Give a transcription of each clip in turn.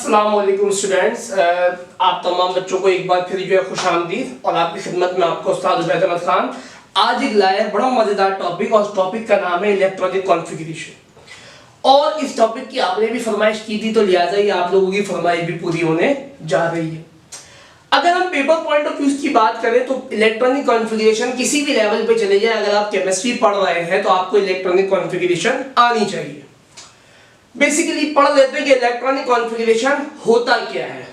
अस्सलाम वालेकुम स्टूडेंट्स, आप तमाम बच्चों को एक बार फिर जो है खुशामदीद और आपकी खिदमत में आपको उस्ताद उबैद अहमद खान आज एक लाया है बड़ा मजेदार टॉपिक और उस टॉपिक का नाम है इलेक्ट्रॉनिक कॉन्फ़िगरेशन। और इस टॉपिक की आपने भी फरमाइश की थी तो लिहाजा ही आप लोगों की फरमाइश भी पूरी होने जा रही है। अगर हम पेपर पॉइंट ऑफ व्यू की बात करें तो इलेक्ट्रॉनिक कॉन्फ़िगरेशन किसी भी लेवल पे चले जाए, अगर आप केमिस्ट्री पढ़ रहे हैं तो आपको इलेक्ट्रॉनिक कॉन्फ़िगरेशन आनी चाहिए। बेसिकली पढ़ लेते हैं कि इलेक्ट्रॉनिक कॉन्फ़िगरेशन होता क्या है।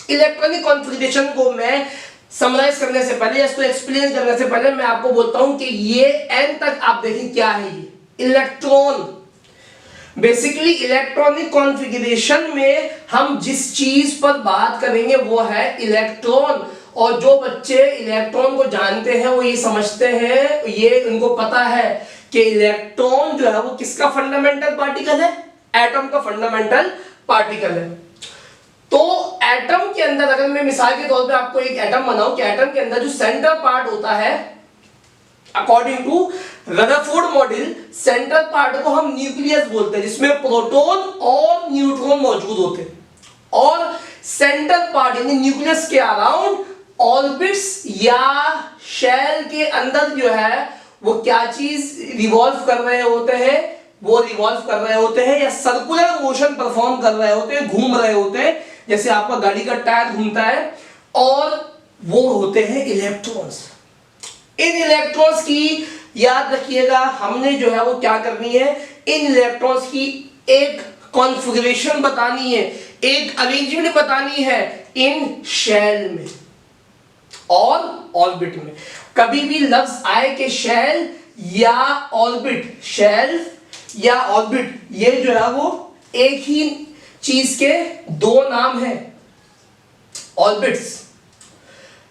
इलेक्ट्रॉनिक कॉन्फ़िगरेशन को मैं समराइज करने से पहले, इसको एक्सप्लेन करने से पहले मैं आपको बोलता हूं कि ये एन तक आप देखें क्या है ये इलेक्ट्रॉन। बेसिकली इलेक्ट्रॉनिक कॉन्फ़िगरेशन में हम जिस चीज पर बात करेंगे वो है इलेक्ट्रॉन। और जो बच्चे इलेक्ट्रॉन को जानते हैं वो ये समझते हैं, ये उनको पता है कि इलेक्ट्रॉन जो है वो किसका फंडामेंटल पार्टिकल है, एटम का फंडामेंटल पार्टिकल है। तो एटम के अंदर अगर मैं मिसाल के तौर पे आपको एक एटम बनाऊं कि एटम के अंदर जो सेंटर पार्ट होता है, according to Rutherford model, central part को हम न्यूक्लियस बोलते हैं जिसमें प्रोटॉन और न्यूट्रॉन मौजूद होते हैं। और सेंट्रल पार्ट यानी न्यूक्लियस के अराउंड ऑर्बिट्स या शेल के अंदर जो है वो क्या चीज रिवॉल्व कर रहे होते हैं, वो रिवॉल्व कर रहे होते हैं या सर्कुलर मोशन परफॉर्म कर रहे होते हैं, घूम रहे होते हैं, जैसे आपका गाड़ी का टायर घूमता है। और वो होते हैं इलेक्ट्रॉन्स। इन इलेक्ट्रॉन्स की याद रखिएगा, हमने जो है वो क्या करनी है, इन इलेक्ट्रॉन्स की एक कॉन्फ़िगरेशन बतानी है, एक अरेंजमेंट बतानी है इन शेल में और ऑर्बिट में। कभी भी लफ्ज आए कि शेल या ऑर्बिट, शेल या ऑर्बिट, ये जो है वो एक ही चीज के दो नाम हैं, ऑर्बिट्स।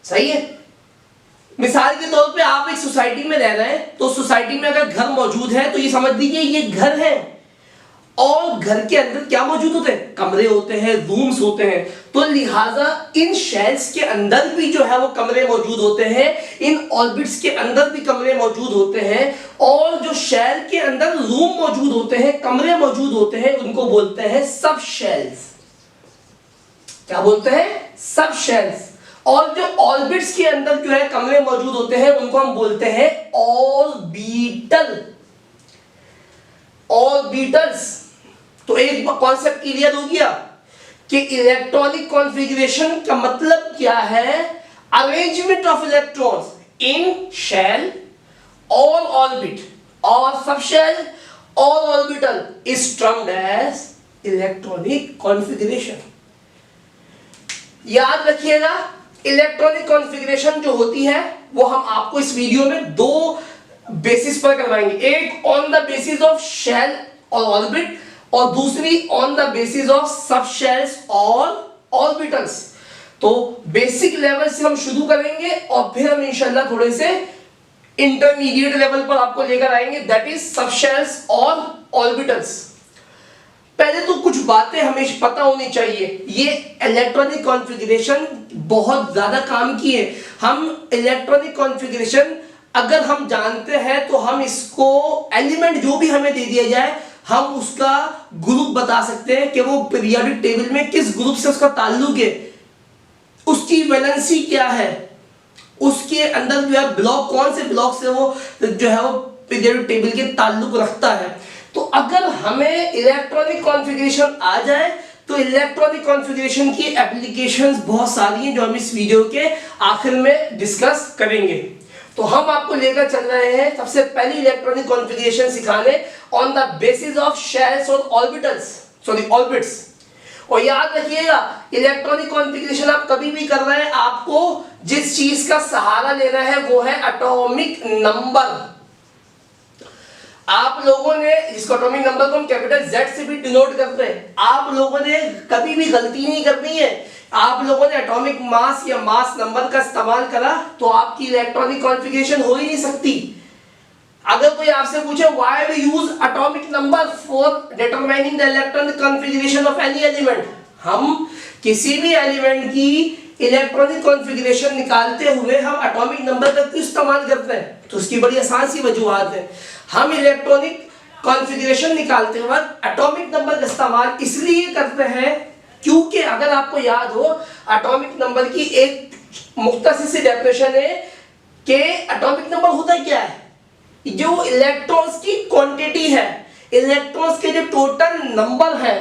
सही है। मिसाल के तौर पे आप एक सोसाइटी में रह रहे हैं तो सोसाइटी में अगर घर मौजूद है तो ये समझ लीजिए ये घर है। और घर के अंदर क्या मौजूद होते हैं, कमरे होते हैं, रूम्स होते हैं। तो लिहाजा इन शेल्स के अंदर भी जो है वो कमरे मौजूद होते हैं, इन ऑर्बिट्स के अंदर भी कमरे मौजूद होते हैं। और जो शेल के अंदर रूम मौजूद होते हैं, कमरे मौजूद होते हैं, उनको बोलते हैं सब शेल्स। क्या बोलते हैं, सब शेल्स। और जो ऑर्बिट्स के अंदर जो है कमरे मौजूद होते हैं उनको हम बोलते हैं ऑर्बिटल, ऑर्बिटल्स। तो एक कॉन्सेप्ट क्लियर हो गया कि इलेक्ट्रॉनिक कॉन्फ़िगरेशन का मतलब क्या है, arrangement of electrons in shell और ऑर्बिट और सब शेल और orbital is termed as electronic configuration. याद रखिएगा, इलेक्ट्रॉनिक कॉन्फ़िगरेशन जो होती है वो हम आपको इस वीडियो में दो बेसिस पर करवाएंगे, एक on the basis of shell और ऑर्बिट और दूसरी on the basis of sub shells और ऑर्बिटल्स। तो बेसिक लेवल से हम शुरू करेंगे और फिर हम इंशाल्लाह थोड़े से इंटरमीडिएट लेवल पर आपको लेकर आएंगे, दैट इज सब शेल्स और ऑर्बिटल्स। पहले तो कुछ बातें हमें पता होनी चाहिए। ये इलेक्ट्रॉनिक कॉन्फ़िगरेशन बहुत ज्यादा काम की है। हम इलेक्ट्रॉनिक कॉन्फ़िगरेशन अगर हम जानते हैं तो हम इसको एलिमेंट जो भी हमें दे दिया जाए हम उसका ग्रुप बता सकते हैं कि वो पीरियोडिक टेबल में किस ग्रुप से उसका ताल्लुक है, उसकी वैलेंसी क्या है, उसके अंदर जो है ब्लॉक कौन से ब्लॉक से वो जो है वो पीरियोडिक टेबल के ताल्लुक रखता है। तो अगर हमें इलेक्ट्रॉनिक कॉन्फ़िगरेशन आ जाए तो इलेक्ट्रॉनिक कॉन्फ़िगरेशन की एप्लीकेशंस बहुत सारी हैं जो हम इस वीडियो के आखिर में डिस्कस करेंगे। तो हम आपको लेकर चल रहे हैं सबसे पहली इलेक्ट्रॉनिक कॉन्फ़िगरेशन सिखाने on the basis of shells और ऑर्बिटल्स, सॉरी ऑर्बिट्स। और याद रखिएगा, इलेक्ट्रॉनिक कॉन्फ़िगरेशन आप कभी भी कर रहे हैं, आपको जिस चीज का सहारा लेना है वो है एटॉमिक नंबर। आप लोगों ने इसको एटॉमिक नंबर को हम कैपिटल Z से भी डिनोट करते हैं। आप लोगों ने कभी भी गलती नहीं करनी है। आप लोगों ने एटॉमिक मास या मास नंबर का इस्तेमाल करा तो आपकी इलेक्ट्रॉनिक कॉन्फ़िगरेशन हो ही नहीं सकती। अगर कोई आपसे पूछे why we use atomic number for determining the electronic configuration of any element, हम किसी भी एलिमेंट की इलेक्ट्रॉनिक कॉन्फ़िगरेशन निकालते हुए हम एटॉमिक नंबर का क्यों इस्तेमाल करते हैं, तो उसकी बड़ी आसान सी वजूहात है। हम इलेक्ट्रॉनिक कॉन्फ़िगरेशन निकालते वक्त एटॉमिक नंबर का इस्तेमाल इसलिए करते हैं क्योंकि अगर आपको याद हो एटॉमिक नंबर की एक मुख्तसर सी डेफिनेशन है कि एटॉमिक नंबर होता क्या है, जो इलेक्ट्रॉन्स की क्वांटिटी है, इलेक्ट्रॉन्स के जो टोटल नंबर है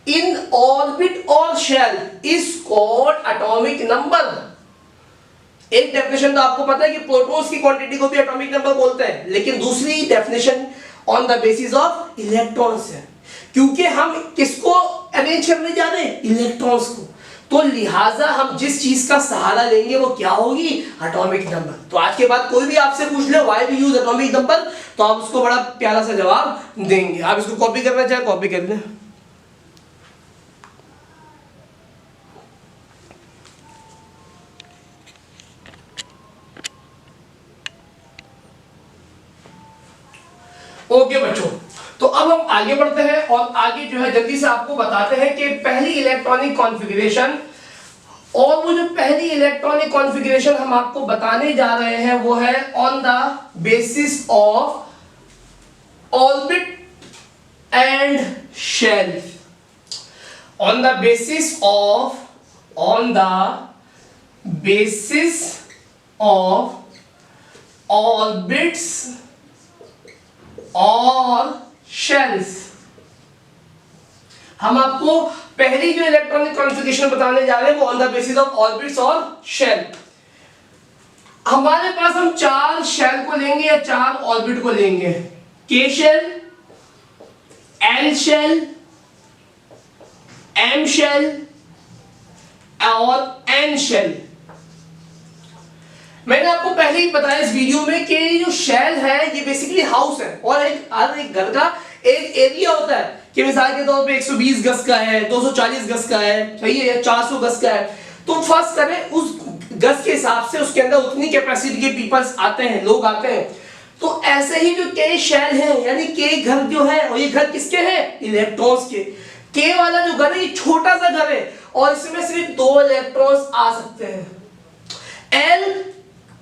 इन ऑर्बिट और shell is called atomic number. एक डेफिनेशन तो आपको पता है कि प्रोटॉन्स की क्वांटिटी को भी एटॉमिक नंबर बोलते हैं, लेकिन दूसरी definition on the basis of electrons है, क्योंकि हम किसको अरेंज करने जा रहे हैं, इलेक्ट्रॉन्स को, तो लिहाजा हम जिस चीज का सहारा लेंगे वो क्या होगी, एटॉमिक नंबर। तो आज के बाद कोई भी आपसे पूछ ले why we use atomic number, तो आप उसको बड़ा प्यारा सा जवाब देंगे। आप इसको कॉपी करना चाहे कॉपी कर लें। ओके बच्चों, तो अब हम आगे बढ़ते हैं और आगे जो है जल्दी से आपको बताते हैं कि पहली इलेक्ट्रॉनिक कॉन्फ़िगरेशन, और वो जो पहली इलेक्ट्रॉनिक कॉन्फ़िगरेशन हम आपको बताने जा रहे हैं वो है on the basis of orbit and shell. On the basis of orbits और शेल्स। हम आपको पहली जो इलेक्ट्रॉनिक कॉन्फ़िगरेशन बताने जा रहे हैं वो on the basis of orbits और शेल। हमारे पास हम 4 शेल को लेंगे या 4 ऑर्बिट को लेंगे, K shell, L shell, M shell और एन शेल। मैंने आपको पहले ही बताया इस वीडियो में कि जो शेल है ये बेसिकली हाउस है, और हर एक घर का एक एरिया होता है कि मिसाल के तौर पे 120 गज का है, 240 गज का है, सही है, या 400 गज का है, तो फर्स्ट करें उस गज के हिसाब से उसके अंदर उतनी कैपेसिटी के पीपल्स आते हैं, लोग आते हैं। तो ऐसे ही जो के शेल है यानी के घर जो है, और ये घर किसके हैं, इलेक्ट्रॉन्स के। के वाला जो घर है ये छोटा सा घर है और इसमें सिर्फ 2 इलेक्ट्रॉन्स आ सकते हैं। एल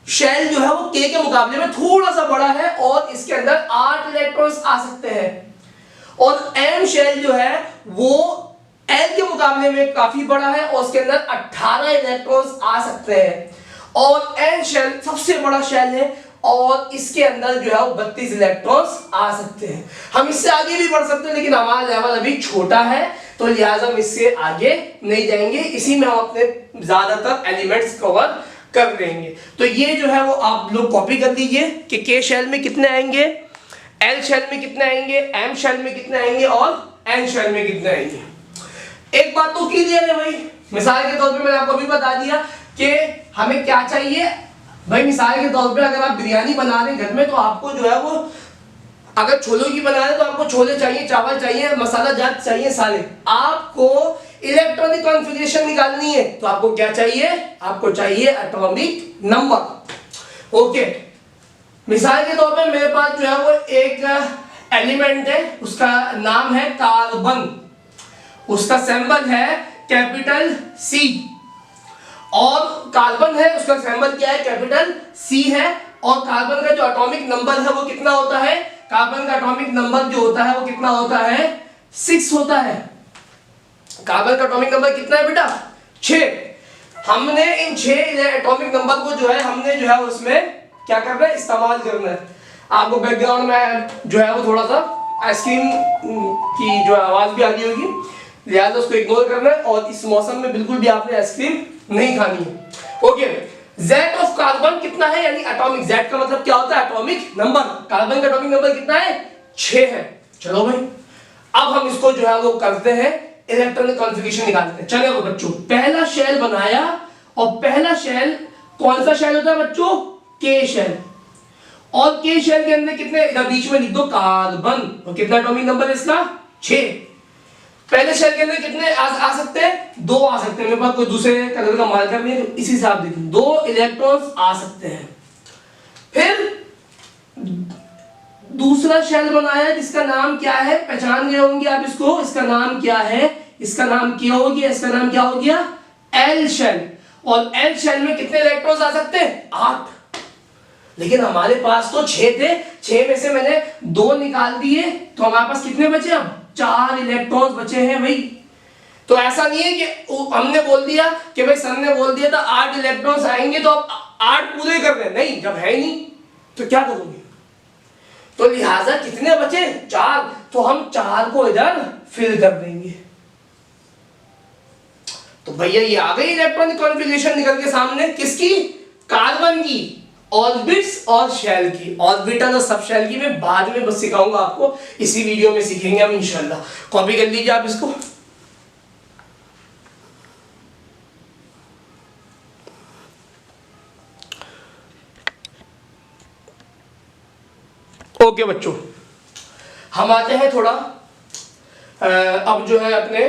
शेल जो है वो के के मुकाबले में थोड़ा सा बड़ा है और इसके अंदर 8 इलेक्ट्रॉन्स आ सकते हैं, और एम शेल जो है वो एल के मुकाबले में काफी बड़ा है और उसके अंदर 18 इलेक्ट्रॉन्स आ सकते हैं, और एन शेल सबसे बड़ा शेल है और इसके अंदर जो है वो 32 इलेक्ट्रॉन्स आ सकते हैं। हम इससे आगे भी बढ़ सकते हैं लेकिन हमारा लेवल अभी छोटा है, तो लिहाजा हम इससे आगे नहीं जाएंगे, इसी में हम अपने ज्यादातर एलिमेंट्स कवर कर लेंगे। तो ये जो है वो आप लोग कॉपी कर लीजिए कि के शेल में कितने आएंगे, एल शेल में कितने आएंगे, एम शेल में कितने आएंगे और एन शेल में कितने आएंगे। एक बात तो क्लियर है भाई, मिसाल के तौर पे मैंने आपको अभी बता दिया कि हमें क्या चाहिए भाई। मिसाल के तौर पे अगर आप बिरयानी बना रहे हैं घर में, तो आपको जो है वो अगर छोलों की बना रहे तो आपको छोले चाहिए, चावल चाहिए, मसाला जात चाहिए, सारे। आपको इलेक्ट्रॉनिक कॉन्फ़िगरेशन निकालनी है तो आपको क्या चाहिए, आपको चाहिए एटॉमिक नंबर। ओके, मिसाल के तौर पे मेरे पास जो है वो एक एलिमेंट है, उसका नाम है कार्बन, उसका सिंबल है कैपिटल सी, और कार्बन है उसका सिंबल क्या है, कैपिटल सी है, और कार्बन का जो एटॉमिक नंबर है वो कितना होता है, कार्बन का एटॉमिक नंबर जो होता है वो कितना होता है, 6 होता है। कार्बन का एटॉमिक नंबर कितना है बेटा, 6। हमने इन 6 एटॉमिक नंबर को जो है हमने जो है उसमें क्या करना है, इस्तेमाल करना है। आपको बैकग्राउंड में जो है वो थोड़ा सा आइसक्रीम की जो आवाज भी आ रही होगी, लिहाजा उसको इग्नोर करना है, और इस मौसम में बिल्कुल भी आपने आइसक्रीम नहीं खानी है। ओके, Z ऑफ कार्बन कितना है, यानी एटॉमिक, Z का मतलब क्या होता है, एटॉमिक नंबर। कार्बन का एटॉमिक नंबर कितना है, 6 है। चलो भाई, अब हम इसको जो है वो करते हैं, इलेक्ट्रॉनिक कॉन्फ़िगरेशन निकालते हैं। चलो वो बच्चों, पहला शेल बनाया, और पहला शेल कौन सा शेल होता है बच्चों, के शेल, और के शेल के अंदर कितने, इधर बीच में लिख दो कार्बन, और कितना एटॉमिक नंबर है इसका, 6। पहले शेल के अंदर कितने आ सकते हैं, 2 आ सकते हैं। मेरे पास कोई दूसरे कलर का मार्कर नहीं है, इसी हिसाब से 2 इलेक्ट्रॉन्स आ सकते हैं। फिर दूसरा शेल बनाया जिसका नाम क्या है, पहचान गए होंगे आप इसको, इसका नाम क्या है, इसका नाम क्या हो गया, इसका नाम क्या हो गया, एल शेल, और एल शेल में कितने इलेक्ट्रॉन्स आ सकते हैं, 8। लेकिन हमारे पास तो 6 थे, 6 में से मैंने 2 निकाल दिए, तो हमारे पास कितने बचे, अब 4 इलेक्ट्रॉन्स बचे हैं भाई। तो ऐसा नहीं है कि हमने बोल दिया कि भाई सर ने बोल दिया था 8 इलेक्ट्रॉन्स आएंगे तो अब 8 पूरे कर रहे, नहीं, जब है ही नहीं तो क्या करोगे। तो लिहाजा कितने बचे, 4, तो हम 4 को इधर फिल कर देंगे। तो भैया ये आ गई इलेक्ट्रॉनिक कॉन्फ़िगरेशन निकल के सामने, किसकी, कार्बन की, ऑर्बिट्स और शेल की। ऑर्बिटल और सब शेल की मैं बाद में बस सिखाऊंगा आपको, इसी वीडियो में सीखेंगे हम इंशाल्लाह। कॉपी कर लीजिए आप इसको। ओके बच्चों, हम आते हैं थोड़ा अब जो है अपने,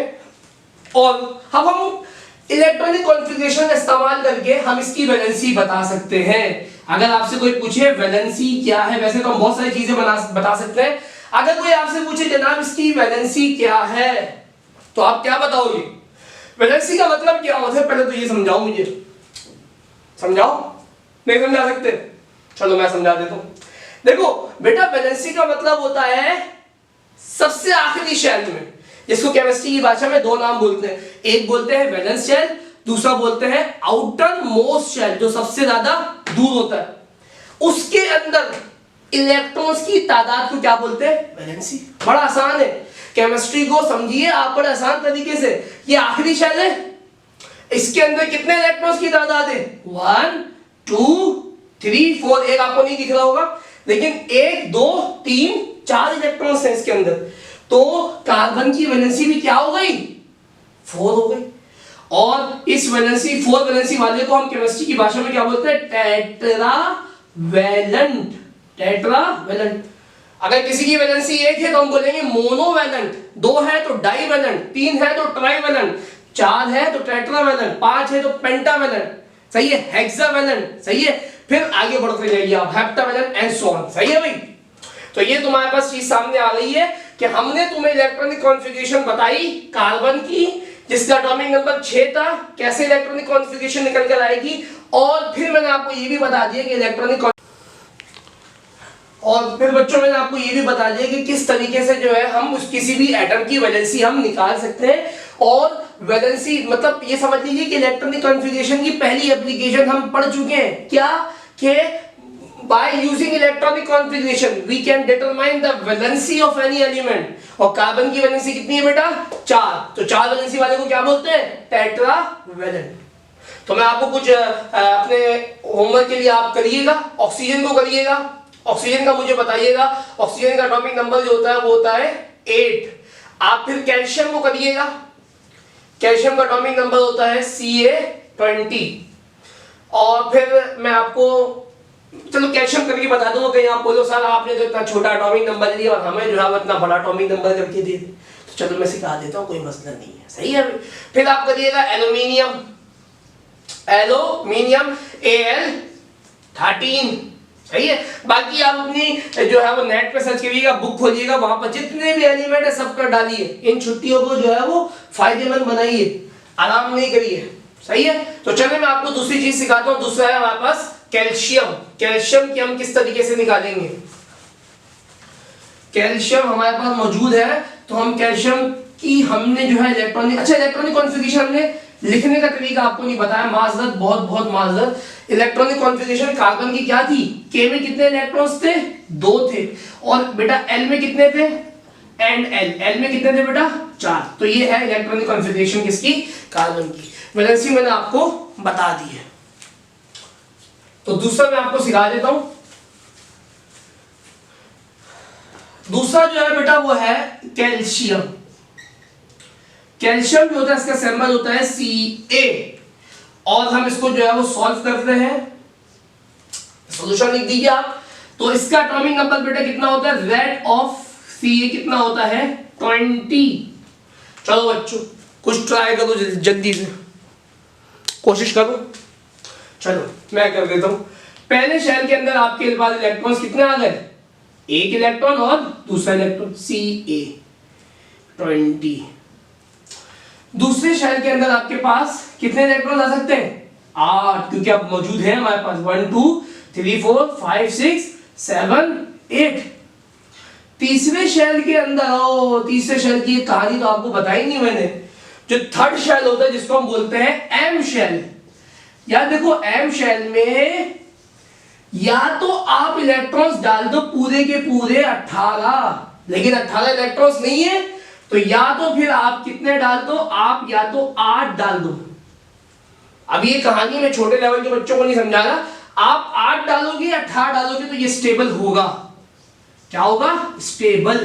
और अब हम इलेक्ट्रॉनिक कॉन्फ़िगरेशन का इस्तेमाल करके हम इसकी वैलेंसी बता सकते हैं। अगर आपसे कोई पूछे वैलेंसी क्या है, वैसे तो हम बहुत सारी चीजें बता सकते हैं, अगर कोई आपसे पूछे जनाब इसकी वैलेंसी क्या है, तो आप क्या बताओगे। वैलेंसी का मतलब क्या होता है, पहले तो ये समझाओ मुझे, समझाओ, नहीं समझा सकते, चलो मैं समझा देता हूं। देखो बेटा, वैलेंसी का मतलब होता है सबसे आखिरी शेल में, जिसको केमिस्ट्री की भाषा में 2 नाम बोलते हैं, एक बोलते हैं वैलेंस शेल, दूसरा बोलते हैं आउटर मोस्ट शेल, जो सबसे ज्यादा दूर होता है, उसके अंदर इलेक्ट्रॉन्स की तादाद को क्या बोलते हैं, वैलेंसी। बड़ा आसान है, केमिस्ट्री को समझिए आप बड़े आसान तरीके से। ये आखिरी शेल है, इसके अंदर कितने इलेक्ट्रॉन्स की तादाद है, 1 2 3 4, एक आपको नहीं दिख रहा होगा, लेकिन 1 2 3 4 इलेक्ट्रॉन्स हैं इसके अंदर। तो कार्बन की वैलेंसी भी क्या हो गई, 4 हो गई। और इस वैलेंसी 4 वैलेंसी वाले को हम केमिस्ट्री की भाषा में क्या बोलते हैं, टेट्रावैलेंट। टेट्रावैलेंट। अगर किसी की वैलेंसी 1 है तो हम बोलेंगे मोनोवैलेंट, 2 है तो डाइवैलेंट, 3 है तो ट्राइवैलेंट, 4 है तो टेट्रावैलेंट, 5 है तो पेंटावैलेंट, सही है, हेक्सावैलेंट, सही है, फिर आगे बढ़ते जाइए आप, हेप्टावैलेंट एंड सो ऑन, सही है भाई। तो ये तुम्हारे पास चीज सामने आ गई है कि हमने तुम्हें इलेक्ट्रॉनिक कॉन्फ़िगरेशन बताई कार्बन की, जिसका एटॉमिक नंबर 6 था, कैसे इलेक्ट्रॉनिक कॉन्फ़िगरेशन निकल कर आएगी, और फिर मैंने आपको ये भी बता दिया कि इलेक्ट्रॉनिक, और फिर बच्चों मैंने आपको ये भी बता दिया कि किस तरीके से जो है हम उस किसी भी एटम की वैलेंसी हम निकाल सकते हैं। और वैलेंसी मतलब ये समझ लीजिए कि इलेक्ट्रॉनिक कॉन्फ़िगरेशन की पहली एप्लीकेशन हम पढ़ चुके हैं, क्या कि by using electronic configuration we can determine the valency of any element। और कार्बन की वैलेंसी कितनी है बेटा, 4, तो 4 वैलेंसी वाले को क्या बोलते हैं, टेट्रावैलेंट। तो मैं आपको कुछ अपने होमवर्क के लिए आप करिएगा, ऑक्सीजन को करिएगा, ऑक्सीजन का मुझे बताइएगा, ऑक्सीजन का एटॉमिक नंबर जो होता है वो होता है 8। आप फिर कैल्शियम को करिएगा, कैल्शियम का एटॉमिक नंबर होता है Ca20। और फिर मैं आपको, चलो कैल्शियम करके बता दूंगा, कहीं आप बोलो सर आपने तो इतना छोटा एटॉमिक नंबर दिया और हमें जो है इतना बड़ा एटॉमिक नंबर करके दे दे, तो चलो मैं सिखा देता हूँ, कोई मसला नहीं है, सही है। फिर आप करिएगा एल्यूमिनियम, एल्यूमिनियम Al13, सही है। बाकी आप अपनी जो है वो नेट पे सर्च करिएगा, बुक खोलिएगा, वहां पर जितने भी एलिमेंट है सब कर डालिए, इन छुट्टियों को जो है वो फायदेमंद बनाइए, आराम नहीं करिए, सही है। तो चलिए मैं आपको दूसरी चीज सिखाता हूँ, दूसरा है हमारे पास कैल्शियम। कैल्शियम की हम किस तरीके से निकालेंगे, कैल्शियम हमारे पास मौजूद है, तो हम कैल्शियम की हमने जो है इलेक्ट्रॉनिक, अच्छा इलेक्ट्रॉनिक कॉन्फ़िगरेशन हमने लिखने का तरीका आपको नहीं बताया, माजरत, बहुत बहुत माजरत। इलेक्ट्रॉनिक कॉन्फ़िगरेशन कार्बन की क्या थी, के में कितने इलेक्ट्रॉन्स थे, 2 थे, और बेटा एल में कितने थे, एंड एल में कितने थे बेटा, 4। तो ये है इलेक्ट्रॉनिक कॉन्फ़िगरेशन किसकी, कार्बन की। वैलेंसी मैंने आपको बता दी है। तो दूसरा मैं आपको सिखा देता हूं, दूसरा जो है बेटा वो है कैल्शियम। कैल्शियम जो होता है इसका सिंबल होता है Ca, और हम इसको जो है वो सॉल्व करते हैं, सॉल्यूशन लिख दीजिए आप। तो इसका एटॉमिक नंबर बेटा कितना होता है, रेट ऑफ Ca कितना होता है, 20। चलो बच्चों कुछ ट्राई करो, जल्दी से कोशिश करो, चलो मैं कर देता हूं। पहले शेल के अंदर आपके पास इलेक्ट्रॉन्स कितने आ गए, 1 इलेक्ट्रॉन और दूसरा इलेक्ट्रॉन Ca20। दूसरे शेल के अंदर आपके पास कितने इलेक्ट्रॉन आ सकते हैं, 8, क्योंकि अब मौजूद है हमारे पास 1 2 3 4 5 6 7 8। तीसरे शेल के अंदर, तीसरे शेल की कहानी तो आपको बताई नहीं मैंने। जो थर्ड शेल होता है जिसको हम बोलते हैं एम शेल। यार देखो एम शेल में या तो आप इलेक्ट्रॉन्स डाल दो पूरे के पूरे 18, लेकिन 18 इलेक्ट्रॉन्स नहीं है तो या तो फिर आप कितने डाल दो, आप या तो 8 डाल दो। अब ये कहानी में छोटे लेवल के बच्चों को नहीं समझा रहा, आप 8 डालोगे या 18 डालोगे तो ये स्टेबल होगा। क्या होगा? स्टेबल।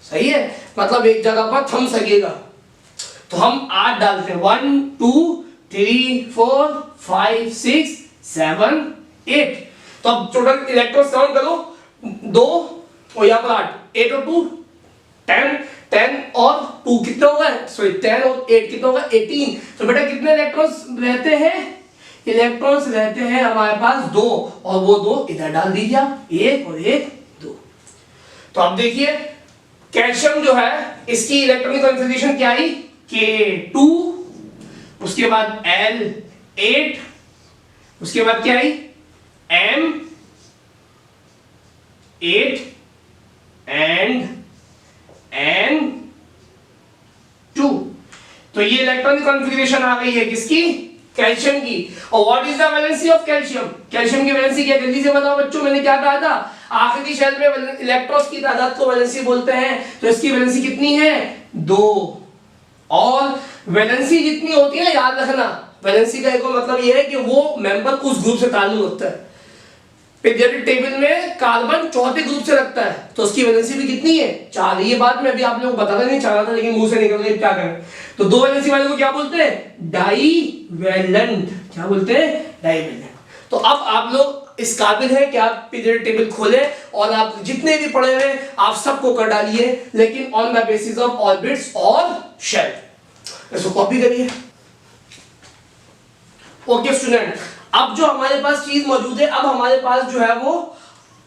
सही है, मतलब एक जगह पर थम सकेगा। तो हम 8 डालते हैं, 1 2 3 4 5 6 7 8। तो अब टोटल इलेक्ट्रॉन्स काउंट करो, 2 और यहां पर 8, 8 और 2 10, 10 और 2 कितना होगा? सॉरी 10 और 8 कितना होगा? 18। तो बेटा कितने इलेक्ट्रॉन्स रहते हैं? इलेक्ट्रॉन्स रहते हैं हमारे पास 2, और वो 2 इधर डाल दीजिए आप, 1 और 1 2। तो अब देखिए कैल्शियम जो है इसकी इलेक्ट्रॉनिक कॉन्फ़िगरेशन क्या आई? K2, उसके बाद L8, उसके बाद क्या आई? M8 and N2। तो ये इलेक्ट्रॉनिक कॉन्फ़िगरेशन आ गई है किसकी? कैल्शियम की। और what is the valency of calcium? Calcium की वैलेंसी क्या? जल्दी से बताओ बच्चों, मैंने क्या कहा था? आखिरी शेल में इलेक्ट्रॉन्स की तादाद को वैलेंसी बोलते हैं। तो इसकी वैलेंसी कितनी है? 2। और वैलेंसी जितनी होती है ना, याद रखना, वैलेंसी का एक मतलब ये है कि वो मेंबर उस ग्रुप से ताल्लुक रखता है। पीरियोडिक टेबल में कार्बन चौथे ग्रुप से लगता है तो उसकी वैलेंसी भी कितनी है? 4। ये बात मैं अभी आप लोगों को बताना नहीं चाह रहा था, लेकिन मुंह से निकल गई, क्या करें। तो 2 वैलेंसी वाले को क्या बोलते हैं? डाईवैलेंट। क्या बोलते हैं? डाईवैलेंट। तो अब आप लोग इस काबिल है कि आप पीरियोडिक टेबल खोलें और आप जितने भी पढ़े हुए आप सबको कर डालिए, लेकिन on the basis of orbits और शेल। इसको कॉपी करिए। ओके स्टूडेंट, अब जो हमारे पास चीज मौजूद है, अब हमारे पास जो है वो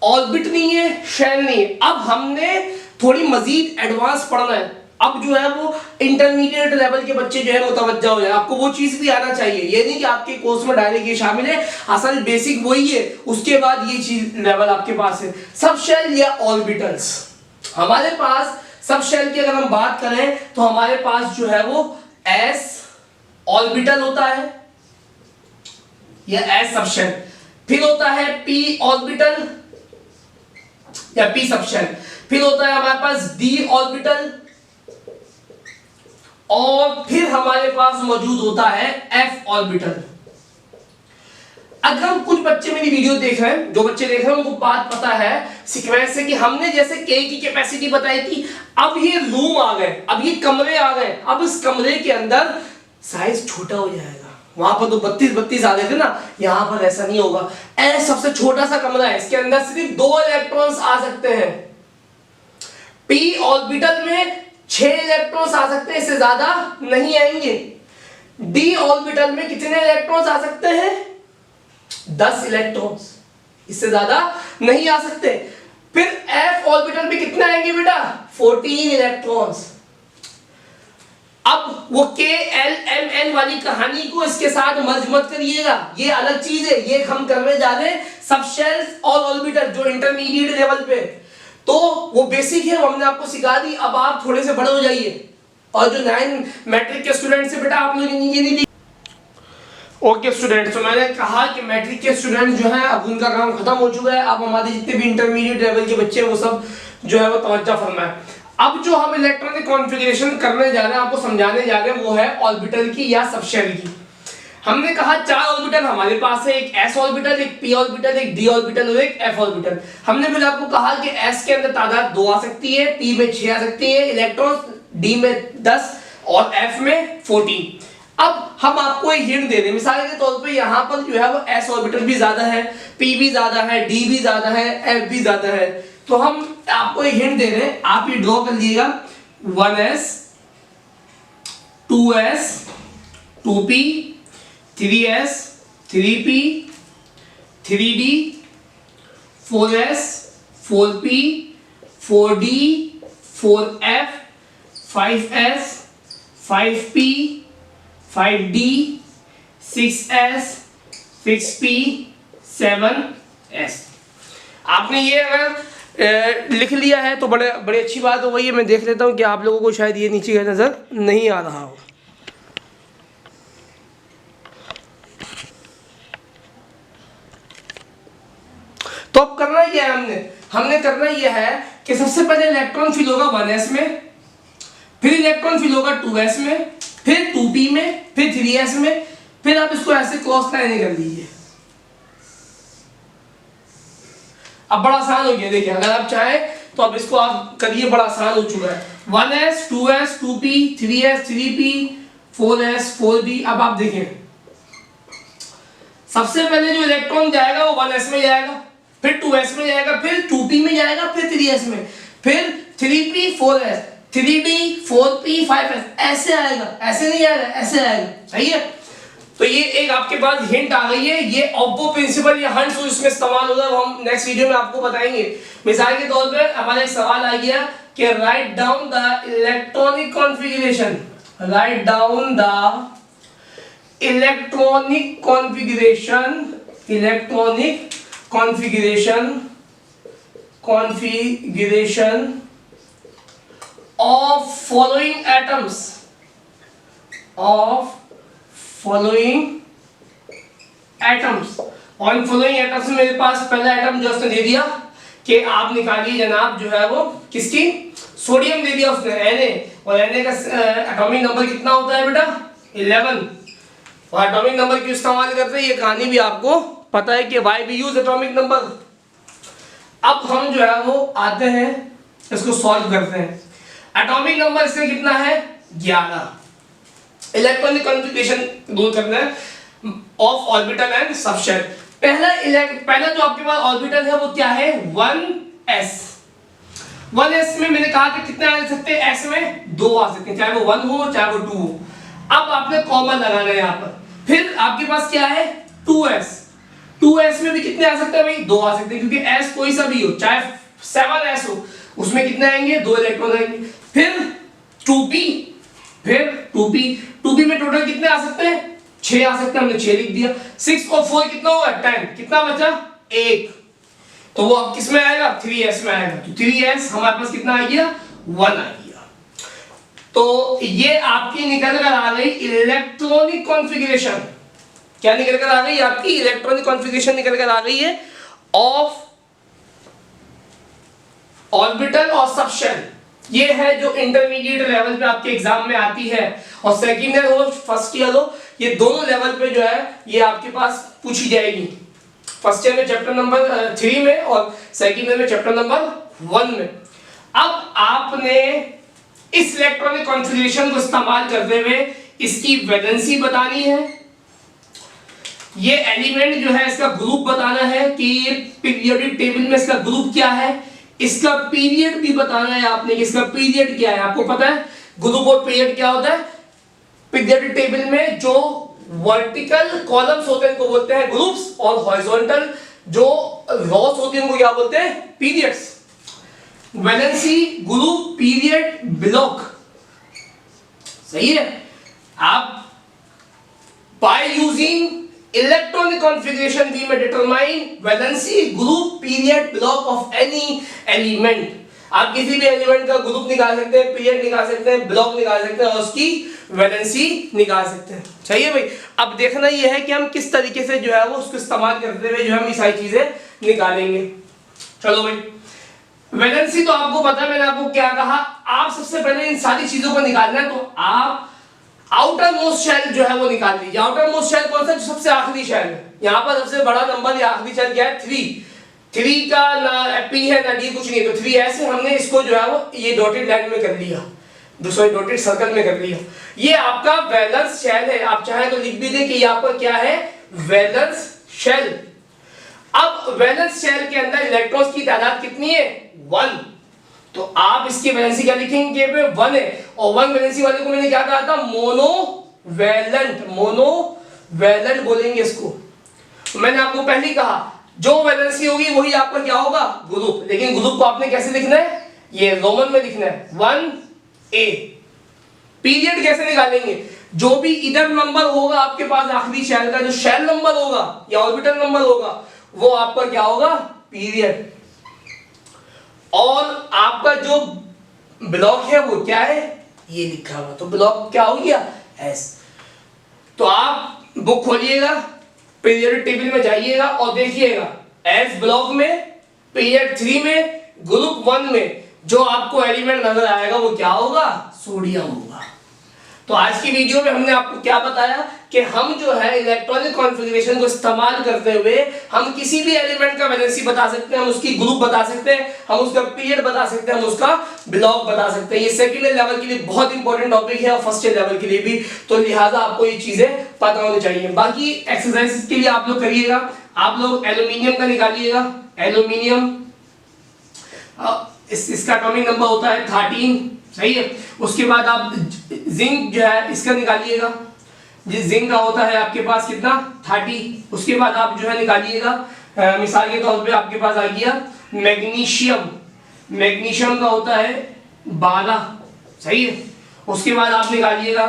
ऑर्बिट नहीं है, शेल नहीं है। अब हमने थोड़ी मजीद एडवांस पढ़ना है। अब जो है वो इंटरमीडिएट लेवल के बच्चे जो है मुतवज्जा हो जाए, आपको वो चीज भी आना चाहिए। ये नहीं कि आपके कोर्स में डायरेक्ट ये शामिल है, असल बेसिक वही है, उसके बाद ये चीज लेवल आपके पास है। सब शेल या ऑर्बिटल्स। हमारे पास सब शेल की अगर हम बात करें तो हमारे पास जो है वो एस ऑर्बिटल होता है, या एस सबशेल। फिर होता है पी ऑर्बिटल या पी सबशेल। फिर होता है हमारे पास डी ऑर्बिटल, और फिर हमारे पास मौजूद होता है एफ ऑर्बिटल। अगर कुछ बच्चे मेरी वीडियो देख रहे हैं, जो बच्चे देख रहे हैं उनको बात पता है सीक्वेंस से कि हमने जैसे के की कैपेसिटी बताई थी, अब ये रूम आ गए, अब ये कमरे आ गए। अब इस कमरे के अंदर साइज छोटा हो जाएगा। वहां पर तो 32 आ गए थे ना, यहां पर ऐसा नहीं होगा। ऐसा सबसे छोटा सा कमरा है, इसके अंदर सिर्फ 2 इलेक्ट्रॉन्स आ सकते हैं। पी ऑर्बिटल में 6 इलेक्ट्रॉन्स आ सकते हैं, इससे ज्यादा नहीं आएंगे। डी ऑर्बिटल में कितने इलेक्ट्रॉन्स आ सकते हैं? 10 इलेक्ट्रॉन्स, इससे ज्यादा नहीं आ सकते। फिर एफ ऑर्बिटल में कितने आएंगे बेटा? 14 इलेक्ट्रॉन्स। अब वो के एल एम एन वाली कहानी को इसके साथ मर्ज मत करिएगा, ये अलग चीज है। ये हम करने जा रहे हैं सबशेल्स और ऑर्बिटल जो इंटरमीडिएट लेवल पे। तो वो बेसिक है, वो हमने आपको सिखा दी। अब आप थोड़े से बड़े हो जाइए, और जो 9 मैट्रिक के स्टूडेंट से बेटा आप लोग ये नहीं। ओके स्टूडेंट, तो मैंने कहा कि मैट्रिक के स्टूडेंट जो हैं अब उनका काम खत्म हो चुका है। अब हमारे जितने भी इंटरमीडिएट लेवल के बच्चे हैं वो सब जो है वो तवज्जो फरमाएं। अब जो हम इलेक्ट्रॉनिक कॉन्फ़िगरेशन करने जा रहे हैं, आपको समझाने जा रहे हैं, वो है ऑर्बिटल की या सबशेल की। हमने कहा 4 ऑर्बिटल हमारे पास है, एक एस ऑर्बिटल, एक पी ऑर्बिटल, एक डी ऑर्बिटल और एक एफ ऑर्बिटल। हमने फिर आपको कहा कि एस के अंदर तादाद 2 आ सकती है, पी में 6 आ सकती है इलेक्ट्रॉन, डी में 10 और एफ में 14। अब हम आपको एक हिंट दे दें, मिसाल के तौर पे यहाँ पर जो है वो एस ऑर्बिटल भी ज्यादा है, पी भी ज्यादा है, डी भी ज्यादा है, एफ भी ज्यादा है। तो हम आपको एक हिंट दे रहे हैं, आप ये ड्रॉ कर लीजिएगा। 1s 2s 2p 3s 3p 3d 4s 4p 4d 4f 5s 5p 5d 6s 6p 7s। आपने ये अगर लिख लिया है तो बड़े बड़ी अच्छी बात हो गई है। मैं देख लेता हूँ कि आप लोगों को शायद ये नीचे का नज़र नहीं आ रहा हो। तो अब करना क्या है, हमने करना यह है कि सबसे पहले इलेक्ट्रॉन फिल होगा 1s में, फिर इलेक्ट्रॉन फिल होगा 2s में, फिर 2p में, फिर 3s में, फिर आप इसको ऐसे क्रॉस लाइन कर लीजिए। अब बड़ा आसान हो गया, देखिए अगर आप चाहें तो अब इसको आप करिए, बड़ा आसान हो चुका है। 1s 2s 2p 3s 3p 4s 4p। अब आप देखें सबसे पहले जो इलेक्ट्रॉन जाएगा वो 1s में जाएगा, फिर 2s में जाएगा, फिर 2p में जाएगा, फिर 3s में, फिर 3p 4s 3d 4p 5s, ऐसे आएगा, ऐसे नहीं आएगा, ऐसे आएगा। सही है, तो ये एक आपके पास हिंट आ गई है। ये ऑब्बो प्रिंसिपल या हंट जो इसमें इस्तेमाल होगा वो हम नेक्स्ट वीडियो में आपको बताएंगे। मिसाल के तौर पे हमारा एक सवाल आ गया कि write down the electronic configuration, write down the electronic configuration, electronic configuration of following atoms, of following atoms. और इन फॉलोइंग एटम्स में मेरे पास पहला एटम जो उसने दे दिया कि आप निकालिए जनाब जो है वो किसकी, सोडियम दे दिया उसने, Na, और Na का एटॉमिक नंबर कितना होता है बेटा 11। और एटॉमिक नंबर क्यों इस्तेमाल करते हैं ये कहानी भी आपको पता है कि why we use atomic number. अब हम जो है वो आते हैं इसको सॉल्व करते हैं। एटॉमिक नंबर इसका कितना है 11। इलेक्ट्रॉनिक कॉन्फ़िगरेशन दूर करना है ऑफ ऑर्बिटल एंड सबशेल। पहला जो आपके पास ऑर्बिटल है वो क्या है 1s। 1s में मैंने कहा कि कितने आ सकते हैं, s में 2 आ सकते हैं, चाहे वो 1 हो चाहे वो 2 हो। अब आपने कॉमन लगाना है यहाँ पर। फिर आपके पास क्या है 2s, 2s में भी कितने आ सकते हैं भाई 2 आ सकते हैं, क्योंकि s कोई सा भी हो, चाहे 7s हो, उसमें कितने आएंगे 2 इलेक्ट्रॉन आएंगे। फिर 2p, फिर 2p में टोटल कितने आ सकते हैं 6 आ सकते हैं, हमने 6 लिख दिया। 6 और 4 कितना होगा 10, कितना बचा 1, तो वो अब किस में आएगा 3s में आएगा। तो 3s हमारे पास कितना आ गया 1 आ गया। तो ये आपकी निकल कर आ गई इलेक्ट्रॉनिक कॉन्फ़िगरेशन। क्या निकल कर आ गई आपकी इलेक्ट्रॉनिक कॉन्फ़िगरेशन निकल कर आ गई है ऑफ ऑर्बिटल और सबशेल। ये है जो इंटरमीडिएट लेवल पे आपके एग्जाम में आती है, और सेकंड ईयर हो फर्स्ट ईयर हो, ये दोनों लेवल पे जो है ये आपके पास पूछी जाएगी। फर्स्ट ईयर में चैप्टर नंबर 3 में और सेकंड ईयर में चैप्टर नंबर 1 में। अब आपने इस इलेक्ट्रॉनिक कॉन्फ़िगरेशन को इस्तेमाल करते हुए इसकी वैलेंसी बतानी है, ये एलिमेंट जो है इसका ग्रुप बताना है कि पीरियोडिक टेबल में इसका ग्रुप क्या है, इसका पीरियड भी बताना है आपने कि इसका पीरियड क्या है। आपको पता है ग्रुप और पीरियड क्या होता है, पीरियोडिक टेबल में जो वर्टिकल कॉलम्स होते हैं उनको बोलते हैं ग्रुप्स, और हॉरिजॉन्टल जो रॉस होती है उनको क्या बोलते हैं periods. Valency group period block, सही है। आप by using electronic configuration we में determine valency group period block of any element. आप किसी भी एलिमेंट का ग्रुप निकाल सकते हैं, पीरियड निकाल सकते हैं, ब्लॉक निकाल सकते हैं और उसकी वैलेंसी निकाल सकते हैं। सही है भाई। अब देखना यह है कि हम किस तरीके से जो है वो उसको इस्तेमाल करते हुए जो हम ये सारी चीजें निकालेंगे। चलो भाई, वैलेंसी तो आपको पता है, मैंने आपको क्या कहा, आप सबसे पहले इन सारी चीजों को निकालना है। तो आप आउटर मोस्ट शेल जो है वो निकाल लीजिए। आउटर मोस्ट शेल कौन सा, जो सबसे आखिरी शेल है। यहाँ पर सबसे बड़ा नंबर या आखिरी शेल क्या है 3 का ना पी है ना डी, कुछ नहीं है, तो 3 ऐसे हमने इसको जो है वो ये डॉटेड लाइन में कर लिया, दूसरे डॉटेड सर्कल में कर लिया। ये आपका वैलेंस शेल है। आप चाहे तो लिख भी दें कि ये आपका क्या है वैलेंस शेल। अब वैलेंस शेल के अंदर इलेक्ट्रॉन्स की तादाद कितनी है 1, तो आप इसकी वैलेंसी क्या लिखेंगे 1 है। और 1 वैलेंसी वाले को मैंने क्या कहा था मोनोवैलेंट, मोनोवैलेंट बोलेंगे इसको। मैंने आपको पहले ही कहा जो वैलेंसी होगी वही आपका क्या होगा ग्रुप, लेकिन ग्रुप को आपने कैसे लिखना है, ये रोमन में लिखना है 1a। पीरियड कैसे निकालेंगे, जो भी इधर नंबर होगा आपके पास आखिरी शेल का, जो शेल नंबर होगा या ऑर्बिटल नंबर होगा, वो आपका क्या होगा पीरियड। और आपका जो ब्लॉक है वो क्या है, ये लिखा हुआ, तो ब्लॉक क्या हो गया, एस। तो आप बुक खोलिएगा, पीरियड टेबल में जाइएगा और देखिएगा एस ब्लॉक में पीरियड 3 में ग्रुप 1 में जो आपको एलिमेंट नजर आएगा वो क्या होगा, सोडियम होगा। तो आज की वीडियो में हमने आपको क्या बताया कि हम जो है इलेक्ट्रॉनिक कॉन्फ़िगरेशन को इस्तेमाल करते हुए हम किसी भी एलिमेंट का वैलेंसी बता सकते हैं, हम उसकी ग्रुप बता सकते हैं, हम उसका पीरियड बता सकते हैं, हम उसका ब्लॉक बता सकते हैं। ये सेकंड लेवल के लिए बहुत इंपॉर्टेंट टॉपिक है और फर्स्ट लेवल के लिए भी, तो लिहाजा आपको ये चीजें पता होनी चाहिए। बाकी एक्सरसाइज के लिए आप लोग करिएगा, आप लोग एल्यूमिनियम का निकालिएगा, एल्यूमिनियम इसका एटॉमिक नंबर होता है 13, सही है। उसके बाद आप जिंक जो है इसका निकालिएगा, जिस जिंक का होता है आपके पास कितना 30। उसके बाद आप जो है निकालिएगा, मिसाल के तौर पे आपके पास आ गया मैग्नीशियम, मैग्नीशियम का होता है 12, सही है। उसके बाद आप निकालिएगा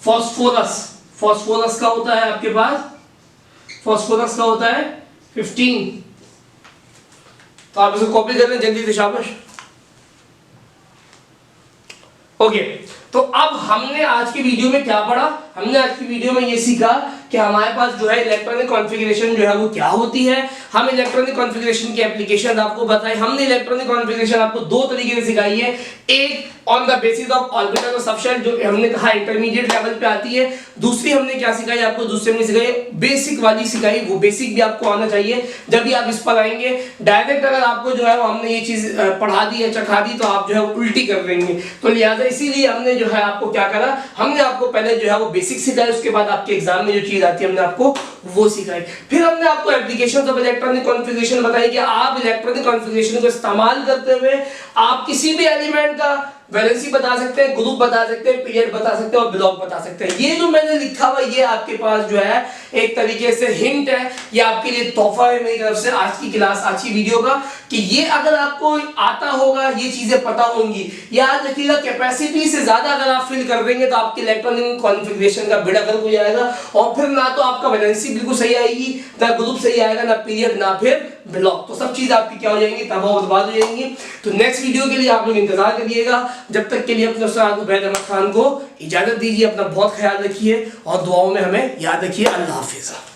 फास्फोरस, फास्फोरस का होता है आपके पास, फास्फोरस का होता है 15। तो आप इसको कॉपी कर लें जल्दी से, शाबाश। ओके, तो अब हमने आज की वीडियो में क्या पढ़ा, हमने आज की वीडियो में ये सीखा कि हमारे पास जो है इलेक्ट्रॉनिक कॉन्फ़िगरेशन जो है वो क्या होती है। हम इलेक्ट्रॉनिक कॉन्फ़िगरेशन की एप्लीकेशन आपको बताई, हमने इलेक्ट्रॉनिक कॉन्फ़िगरेशन आपको दो तरीके से सिखाई है, एक on the basis of orbital और सबशेल जो हमने कहा इंटरमीडिएट लेवल पे आती है, दूसरी हमने क्या सिखाई आपको, दूसरी हमने सिखाई बेसिक वाली सिखाई, वो बेसिक भी आपको आना चाहिए जब भी आप इस पर आएंगे। डायरेक्ट अगर आपको जो है हमने ये चीज पढ़ा दी है, चखा दी, तो आप जो है वो उल्टी कर देंगे। तो लिहाजा इसीलिए हमने जो है आपको क्या करा, हमने आपको पहले जो है वो बेसिक सिखाई, उसके बाद आपके एग्जाम में जो चीज आती है हमने आपको वो सिखाई। फिर हमने आपको एप्लीकेशन ऑफ इलेक्ट्रॉनिक कॉन्फ़िगरेशन बताई कि आप इलेक्ट्रॉनिक कॉन्फ़िगरेशन को इस्तेमाल करते हुए आप किसी भी एलिमेंट का वैलेंसी बता सकते हैं, ग्रुप बता सकते हैं, पीरियड बता सकते हैं और ब्लॉक बता सकते हैं। ये जो मैंने लिखा हुआ ये आपके पास जो है एक तरीके से हिंट है, ये आपके लिए तोहफा है मेरी तरफ से आज की क्लास, आज की वीडियो का, कि ये अगर आपको आता होगा, ये चीजें पता होंगी, याद रखिएगा कैपेसिटी से ज्यादा अगर आप फिल कर देंगे तो आपके इलेक्ट्रॉनिक कॉन्फ़िगरेशन का बेड़ा गर्क हो जाएगा और फिर ना तो आपका वैलेंसी बिल्कुल सही आएगी, ना ग्रुप सही आएगा, ना पीरियड, ना फिर ब्लॉक, तो सब चीज आपकी क्या हो जाएंगी, तबाह बर्बाद हो जाएंगी। तो नेक्स्ट वीडियो के लिए आप लोग इंतजार करिएगा, जब तक के लिए अपने उस्ताद उबैद अहमद खान को इजाजत दीजिए, अपना बहुत ख्याल रखिए और दुआओं में हमें याद रखिए। अल्लाह हाफिज़।